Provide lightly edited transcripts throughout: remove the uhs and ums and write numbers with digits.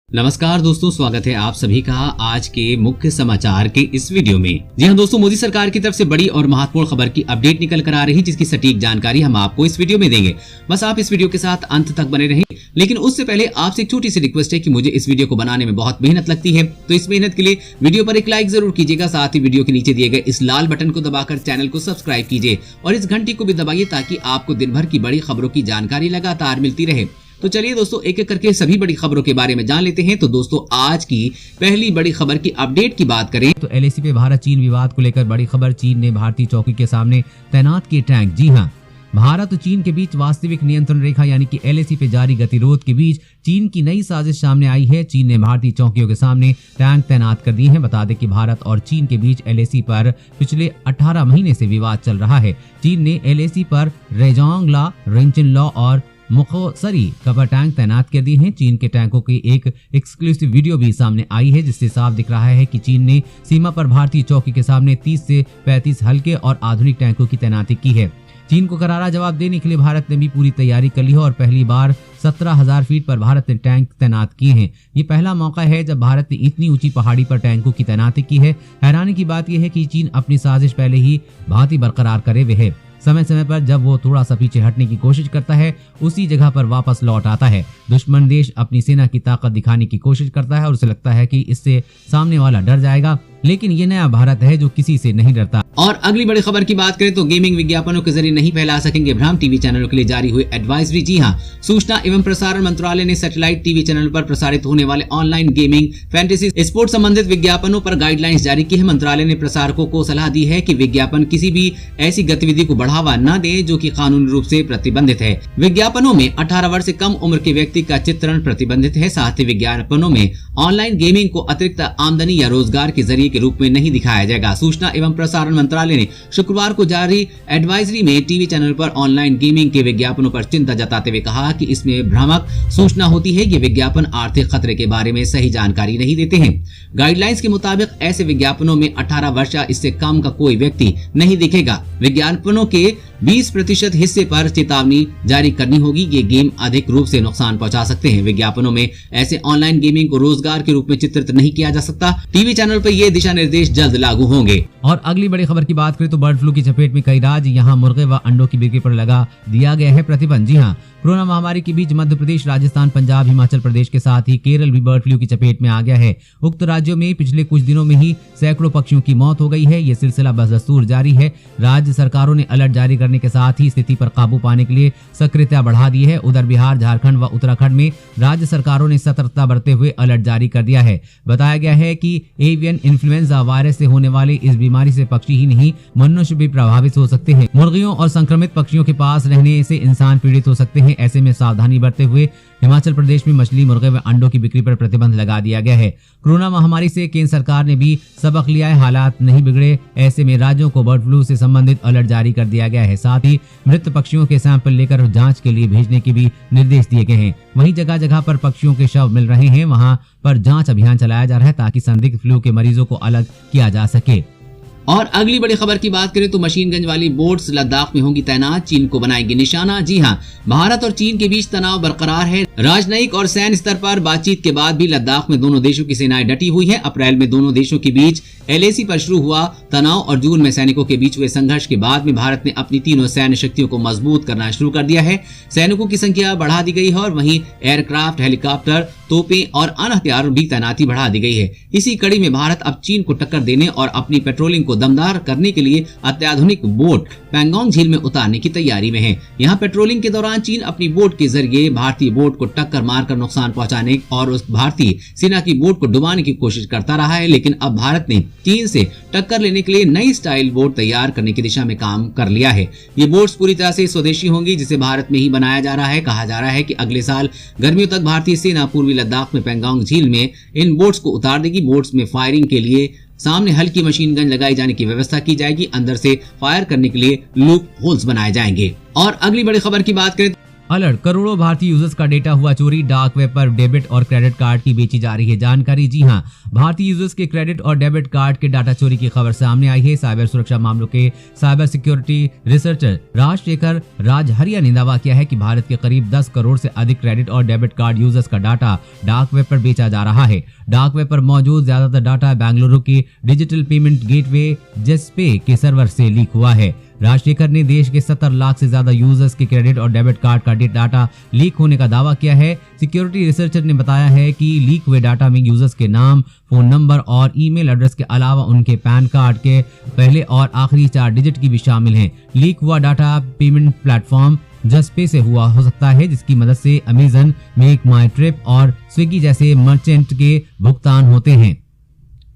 नमस्कार दोस्तों, स्वागत है आप सभी का आज के मुख्य समाचार के इस वीडियो में। जी हां दोस्तों, मोदी सरकार की तरफ से बड़ी और महत्वपूर्ण खबर की अपडेट निकल कर आ रही, जिसकी सटीक जानकारी हम आपको इस वीडियो में देंगे। बस आप इस वीडियो के साथ अंत तक बने रहें। लेकिन उससे पहले आपसे एक छोटी सी रिक्वेस्ट है कि मुझे इस वीडियो को बनाने में बहुत मेहनत लगती है, तो इस मेहनत के लिए वीडियो पर एक लाइक जरूर कीजिएगा। साथ ही वीडियो के नीचे दिए गए इस लाल बटन को दबाकर चैनल को सब्सक्राइब कीजिए और इस घंटी को भी दबाइए ताकि आपको दिन भर की बड़ी खबरों की जानकारी लगातार मिलती रहे। तो चलिए दोस्तों, एक एक करके सभी बड़ी खबरों के बारे में जान लेते हैं। तो दोस्तों, आज की पहली बड़ी खबर की अपडेट की बात करें तो एलएसी पे भारत चीन विवाद को लेकर बड़ी खबर। चीन ने भारतीय चौकी के सामने तैनात किए टैंक। जी हां, भारत और चीन के बीच वास्तविक नियंत्रण रेखा यानी कि एलएसी पे जारी गतिरोध के बीच चीन की नई साजिश सामने आई है। चीन ने भारतीय चौकियों के सामने टैंक तैनात कर दिए हैं। बता दें कि भारत और चीन के बीच एलएसी पर पिछले 18 महीने से विवाद चल रहा है। चीन ने एलएसी पर रेजोंगला, रिंचिनलॉ और मुखोसरी कवर टैंक तैनात कर दिए हैं। चीन के टैंकों की एक एक्सक्लूसिव वीडियो भी सामने आई है, जिससे साफ दिख रहा है कि चीन ने सीमा पर भारतीय चौकी के सामने 30 से 35 हल्के और आधुनिक टैंकों की तैनाती की है। चीन को करारा जवाब देने के लिए भारत ने भी पूरी तैयारी कर ली है और पहली बार 17,000 फीट पर भारत ने टैंक तैनात किए हैं। ये पहला मौका है जब भारत ने इतनी ऊंची पहाड़ी पर टैंकों की तैनाती की है। हैरानी की बात यह है कि चीन अपनी साजिश पहले ही भांति बरकरार करे हुए है। समय समय पर जब वो थोड़ा सा पीछे हटने की कोशिश करता है, उसी जगह पर वापस लौट आता है। दुश्मन देश अपनी सेना की ताकत दिखाने की कोशिश करता है और उसे लगता है कि इससे सामने वाला डर जाएगा, लेकिन ये नया भारत है जो किसी से नहीं डरता। और अगली बड़ी खबर की बात करें तो गेमिंग विज्ञापनों के जरिए नहीं फैला सकेंगे भ्रम, टीवी चैनलों के लिए जारी हुई एडवाइजरी। जी हां, सूचना एवं प्रसारण मंत्रालय ने सैटेलाइट टीवी चैनल पर प्रसारित होने वाले ऑनलाइन गेमिंग, फैंटेसी, स्पोर्ट्स संबंधित विज्ञापनों पर गाइडलाइंस जारी की है। मंत्रालय ने प्रसारकों को सलाह दी है कि विज्ञापन किसी भी ऐसी गतिविधि को बढ़ावा न दे जो कि कानूनी रूप से प्रतिबंधित है। विज्ञापनों में 18 वर्ष से कम उम्र के व्यक्ति का चित्रण प्रतिबंधित है। साथ ही विज्ञापनों में ऑनलाइन गेमिंग को अतिरिक्त आमदनी या रोजगार के जरिए के रूप में नहीं दिखाया जाएगा। सूचना एवं प्रसारण मंत्रालय ने शुक्रवार को जारी एडवाइजरी में टीवी चैनल पर ऑनलाइन गेमिंग के विज्ञापनों पर चिंता जताते हुए कहा कि इसमें भ्रामक सूचना होती है। ये विज्ञापन आर्थिक खतरे के बारे में सही जानकारी नहीं देते हैं। गाइडलाइंस के मुताबिक ऐसे विज्ञापनों में 18 वर्ष या इससे कम का कोई व्यक्ति नहीं दिखेगा। विज्ञापनों के 20% हिस्से पर चेतावनी जारी करनी होगी। ये गेम अधिक रूप से नुकसान पहुंचा सकते हैं। विज्ञापनों में ऐसे ऑनलाइन गेमिंग को रोजगार के रूप में चित्रित नहीं किया जा सकता। टीवी चैनल पर ये दिशा निर्देश जल्द लागू होंगे। और अगली बड़ी खबर की बात करें तो बर्ड फ्लू की चपेट में कई राज्य, यहाँ मुर्गे व अंडों की बिक्री पर लगा दिया गया है प्रतिबंध। जी हाँ, कोरोना महामारी के बीच मध्य प्रदेश, राजस्थान, पंजाब, हिमाचल प्रदेश के साथ ही केरल भी बर्ड फ्लू की चपेट में आ गया है। उक्त राज्यों में पिछले कुछ दिनों में ही सैकड़ों पक्षियों की मौत हो गई है। ये सिलसिला बदस्तूर जारी है। राज्य सरकारों ने अलर्ट जारी करने के साथ ही स्थिति पर काबू पाने के लिए सक्रियता बढ़ा दी है। उधर बिहार, झारखंड व उत्तराखंड में राज्य सरकारों ने सतर्कता बरतते हुए अलर्ट जारी कर दिया है। बताया गया है कि एवियन इन्फ्लुएंजा वायरस से होने वाली इस बीमारी से पक्षी ही नहीं, मनुष्य भी प्रभावित हो सकते हैं। मुर्गियों और संक्रमित पक्षियों के पास रहने से इंसान पीड़ित हो सकते हैं। ऐसे में सावधानी बरतते हुए हिमाचल प्रदेश में मछली, मुर्गे व अंडों की बिक्री पर प्रतिबंध लगा दिया गया है। कोरोना महामारी से केंद्र सरकार ने भी सबक लिया है। हालात नहीं बिगड़े, ऐसे में राज्यों को बर्ड फ्लू से संबंधित अलर्ट जारी कर दिया गया है। साथ ही मृत पक्षियों के सैंपल लेकर जांच के लिए भेजने के भी निर्देश दिए गए हैं। वहीं जगह जगह पर पक्षियों के शव मिल रहे हैं, वहां पर जांच अभियान चलाया जा रहा है ताकि संदिग्ध फ्लू के मरीजों को अलग किया जा सके। और अगली बड़ी खबर की बात करें तो मशीनगंज वाली बोट्स लद्दाख में होंगी तैनात, चीन को बनाएगी निशाना। जी हां, भारत और चीन के बीच तनाव बरकरार है। राजनयिक और सैन्य स्तर पर बातचीत के बाद भी लद्दाख में दोनों देशों की सेनाएं डटी हुई है। अप्रैल में दोनों देशों के बीच एलएसी पर शुरू हुआ तनाव और जून में सैनिकों के बीच हुए संघर्ष के बाद में भारत ने अपनी तीनों सैन्य शक्तियों को मजबूत करना शुरू कर दिया है। सैनिकों की संख्या बढ़ा दी गई है और वहीं एयरक्राफ्ट, हेलीकॉप्टर, तोपें और अन्य हथियारों की तैनाती बढ़ा दी गई है। इसी कड़ी में भारत अब चीन को टक्कर देने और अपनी पेट्रोलिंग को दमदार करने के लिए अत्याधुनिक बोट पैंगोंग झील में उतारने की तैयारी में है। यहाँ पेट्रोलिंग के दौरान चीन अपनी बोट के जरिए भारतीय बोट को टक्कर मारकर नुकसान पहुंचाने और उस भारतीय सेना की बोट को डुबाने की कोशिश करता रहा है। लेकिन अब भारत ने चीन से टक्कर लेने के लिए नई स्टाइल बोट तैयार करने की दिशा में काम कर लिया है। ये बोट्स पूरी तरह से स्वदेशी होंगी, जिसे भारत में ही बनाया जा रहा है। कहा जा रहा है कि अगले साल गर्मियों तक भारतीय सेना पूर्वी लद्दाख में पैंगोंग झील में इन बोट्स को उतार देगी। बोट्स में फायरिंग के लिए सामने हल्की मशीन गन लगाई जाने की व्यवस्था की जाएगी। अंदर से फायर करने के लिए लूप होल्स बनाए जाएंगे। और अगली बड़ी खबर की बात करें अलर्ट, करोड़ों भारतीय यूजर्स का डेटा हुआ चोरी, डार्क वेब पर डेबिट और क्रेडिट कार्ड की बेची जा रही है जानकारी। जी हां, भारतीय यूजर्स के क्रेडिट और डेबिट कार्ड के डाटा चोरी की खबर सामने आई है। साइबर सुरक्षा मामलों के cyber security researcher Rajshekhar Rajahariya ने दावा किया है कि भारत के करीब 10 करोड़ से अधिक क्रेडिट और डेबिट कार्ड यूजर्स का डाटा डार्क वेब पर बेचा जा रहा है। डार्क वेब पर मौजूद ज्यादातर डाटा बेंगलुरु के डिजिटल पेमेंट गेटवे जेस्पे के सर्वर से लीक हुआ है। राजशेखर ने देश के 70 लाख से ज्यादा यूजर्स के क्रेडिट और डेबिट कार्ड का डाटा लीक होने का दावा किया है। सिक्योरिटी रिसर्चर ने बताया है कि लीक हुए डाटा में यूजर्स के नाम, फोन नंबर और ईमेल एड्रेस के अलावा उनके पैन कार्ड के पहले और आखिरी 4 डिजिट की भी शामिल हैं। लीक हुआ डाटा पेमेंट प्लेटफॉर्म जस्पे से हुआ हो सकता है, जिसकी मदद से अमेजन, मेक माई ट्रिप और स्विगी जैसे मर्चेंट के भुगतान होते हैं।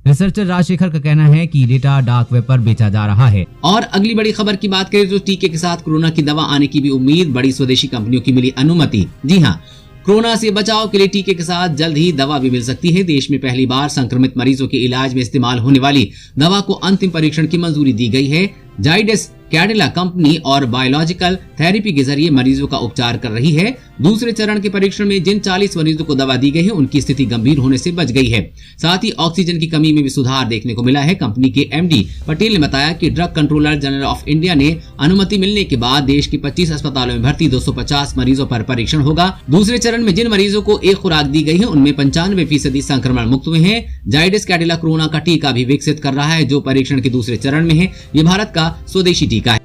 रिसर्चर राजशेखर का कहना है कि डेटा डार्क वेब पर बेचा जा रहा है। और अगली बड़ी खबर की बात करें तो टीके के साथ कोरोना की दवा आने की भी उम्मीद, बड़ी स्वदेशी कंपनियों की मिली अनुमति। जी हाँ, कोरोना से बचाव के लिए टीके के साथ जल्द ही दवा भी मिल सकती है। देश में पहली बार संक्रमित मरीजों के इलाज में इस्तेमाल होने वाली दवा को अंतिम परीक्षण की मंजूरी दी गई है। जाइडस कैडिला कंपनी और बायोलॉजिकल थेरेपी के जरिए मरीजों का उपचार कर रही है। दूसरे चरण के परीक्षण में जिन 40 मरीजों को दवा दी गई है उनकी स्थिति गंभीर होने से बच गई है। साथ ही ऑक्सीजन की कमी में भी सुधार देखने को मिला है। कंपनी के एमडी पटेल ने बताया कि drug controller general of India ने अनुमति मिलने के बाद देश के 25 अस्पतालों में भर्ती 250 मरीजों पर परीक्षण होगा। दूसरे चरण में जिन मरीजों को एक खुराक दी गई है उनमें 95% संक्रमण मुक्त हुए हैं। जाइडस कैडिला कोरोना का टीका भी विकसित कर रहा है जो परीक्षण के दूसरे चरण में है। ये भारत का स्वदेशी टीका है।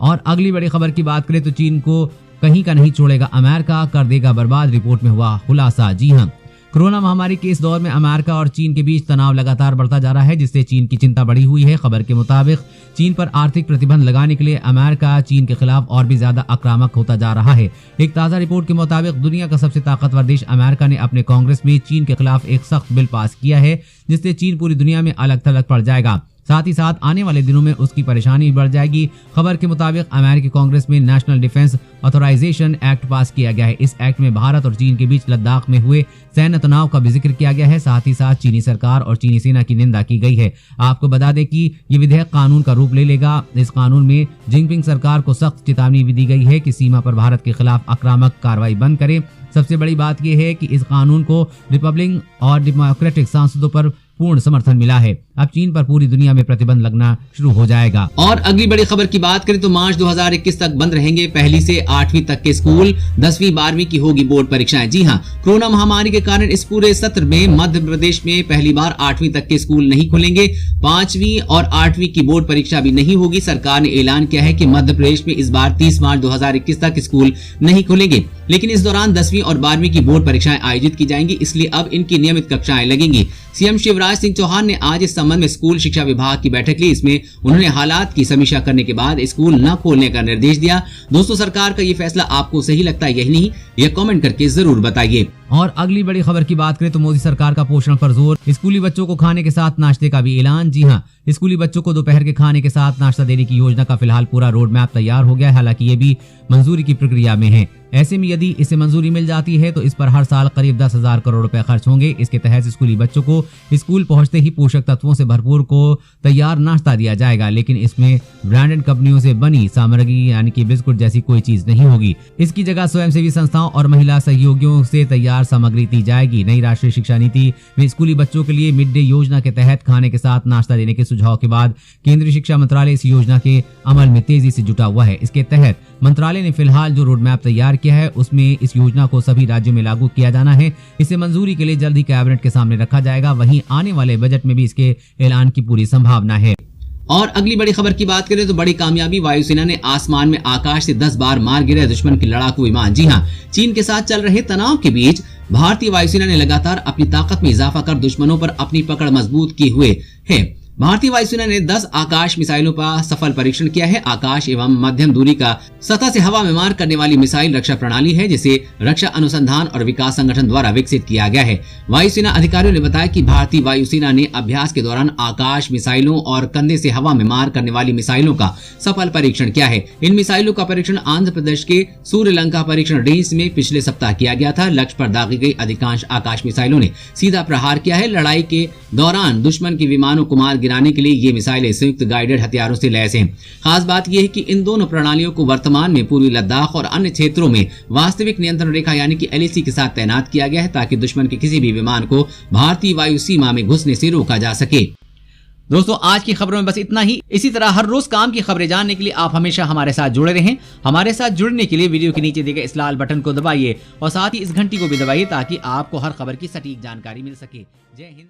और अगली बड़ी खबर की बात करें तो चीन को कहीं का नहीं छोड़ेगा अमेरिका, कर देगा बर्बाद, रिपोर्ट में हुआ खुलासा। जी हां, कोरोना महामारी के इस दौर में अमेरिका और चीन के बीच तनाव लगातार बढ़ता जा रहा है, जिससे चीन की चिंता बढ़ी हुई है। खबर के मुताबिक चीन पर आर्थिक प्रतिबंध लगाने के लिए अमेरिका चीन के खिलाफ और भी ज्यादा आक्रामक होता जा रहा है। एक ताजा रिपोर्ट के मुताबिक दुनिया का सबसे ताकतवर देश अमेरिका ने अपने कांग्रेस में चीन के खिलाफ एक सख्त बिल पास किया है, जिससे चीन पूरी दुनिया में अलग थलग पड़ जाएगा। साथ ही साथ आने वाले दिनों में उसकी परेशानी बढ़ जाएगी। खबर के मुताबिक अमेरिकी कांग्रेस में National Defense Authorization Act pass किया गया है। इस एक्ट में भारत और चीन के बीच लद्दाख में हुए सैन्य तनाव का भी जिक्र किया गया है। साथ ही साथ चीनी सरकार और चीनी सेना की निंदा की गई है। आपको बता दें कि ये विधेयक कानून का रूप ले लेगा। इस कानून में जिनपिंग सरकार को सख्त चेतावनी भी दी गई है कि सीमा पर भारत के खिलाफ आक्रामक कार्रवाई बंद करे। सबसे बड़ी बात यह है कि इस कानून को रिपब्लिकन और डेमोक्रेटिक सांसदों पर पूर्ण समर्थन मिला है। अब चीन पर पूरी दुनिया में प्रतिबंध लगना शुरू हो जाएगा। और अगली बड़ी खबर की बात करें तो मार्च 2021 तक बंद रहेंगे पहली से 8वीं तक के स्कूल, 10वीं 12वीं की होगी बोर्ड परीक्षाएं। जी हां, कोरोना महामारी के कारण इस पूरे सत्र में मध्य प्रदेश में पहली बार 8वीं तक के स्कूल नहीं खुलेंगे। 5वीं और 8वीं की बोर्ड परीक्षा भी नहीं होगी। सरकार ने ऐलान किया है कि मध्य प्रदेश में इस बार 30 मार्च 2021 तक स्कूल नहीं खुलेंगे, लेकिन इस दौरान 10वीं और 12वीं की बोर्ड परीक्षाएं आयोजित की जाएंगी, इसलिए अब इनकी नियमित कक्षाएं लगेंगी। सीएम शिवराज सिंह चौहान ने आज इस संबंध में स्कूल शिक्षा विभाग की बैठक ली। इसमें उन्होंने हालात की समीक्षा करने के बाद स्कूल न खोलने का निर्देश दिया। दोस्तों, सरकार का ये फैसला आपको सही लगता है यही नहीं, यह कमेंट करके जरूर बताइए। और अगली बड़ी खबर की बात करें तो मोदी सरकार का पोषण पर जोर, स्कूली बच्चों को खाने के साथ नाश्ते का भी ऐलान। जी हां, स्कूली बच्चों को दोपहर के खाने के साथ नाश्ता देने की योजना का फिलहाल पूरा रोड मैप तैयार हो गया है। हालांकि ये भी मंजूरी की प्रक्रिया में है। ऐसे में यदि इसे मंजूरी मिल जाती है तो इस पर हर साल करीब 10,000 करोड़ रुपए खर्च होंगे। इसके तहत स्कूली बच्चों को स्कूल पहुंचते ही पोषक तत्वों से भरपूर को तैयार नाश्ता दिया जाएगा, लेकिन इसमें ब्रांडेड कंपनियों से बनी सामग्री यानी कि बिस्कुट जैसी कोई चीज नहीं होगी। इसकी जगह स्वयंसेवी संस्थाओं और महिला सहयोगियों से तैयार सामग्री दी जाएगी। नई राष्ट्रीय शिक्षा नीति में स्कूली बच्चों के लिए मिड डे योजना के तहत खाने के साथ नाश्ता देने के सुझाव के बाद केंद्रीय शिक्षा मंत्रालय इस योजना के अमल में तेजी से जुटा हुआ है। इसके तहत मंत्रालय ने फिलहाल जो रोड मैप तैयार किया है उसमें इस योजना को सभी राज्यों में लागू किया जाना है। इसे मंजूरी के लिए जल्द ही कैबिनेट के सामने रखा जाएगा। वहीं आने वाले बजट में भी इसके ऐलान की पूरी संभावना है। और अगली बड़ी खबर की बात करें तो बड़ी कामयाबी, वायुसेना ने आसमान में आकाश से 10 बार मार गिरे दुश्मन की लड़ाकू विमान। जी हां, चीन के साथ चल रहे तनाव के बीच भारतीय वायुसेना ने लगातार अपनी ताकत में इजाफा कर दुश्मनों पर अपनी पकड़ मजबूत किए हुए है। भारतीय वायुसेना ने 10 आकाश मिसाइलों का सफल परीक्षण किया है। आकाश एवं मध्यम दूरी का सतह से हवा में मार करने वाली मिसाइल रक्षा प्रणाली है, जिसे रक्षा अनुसंधान और विकास संगठन द्वारा विकसित किया गया है। वायुसेना अधिकारियों ने बताया कि भारतीय वायुसेना ने अभ्यास के दौरान आकाश मिसाइलों और कंधे से हवा में मार करने वाली मिसाइलों का सफल परीक्षण किया है। इन मिसाइलों का परीक्षण आंध्र प्रदेश के सूर्यलंका परीक्षण रेंज में पिछले सप्ताह किया गया था। लक्ष्य पर दागी गई अधिकांश आकाश मिसाइलों ने सीधा प्रहार किया है। लड़ाई के दौरान दुश्मन के विमानों को मार गिराने के लिए ये मिसाइलें संयुक्त गाइडेड हथियारों से लैस हैं। खास बात यह है कि इन दोनों प्रणालियों को वर्तमान में पूर्वी लद्दाख और अन्य क्षेत्रों में वास्तविक नियंत्रण रेखा यानी कि LAC के साथ तैनात किया गया है, ताकि दुश्मन के किसी भी विमान को भारतीय वायु सीमा में घुसने से रोका जा सके। दोस्तों, आज की खबरों में बस इतना ही। इसी तरह हर रोज काम की खबरें जानने के लिए आप हमेशा हमारे साथ जुड़े रहें। हमारे साथ जुड़ने के लिए वीडियो के नीचे दिए गए इस लाल बटन को दबाइए और साथ ही इस घंटी को भी दबाइए ताकि आपको हर खबर की सटीक जानकारी मिल सके। जय हिंद।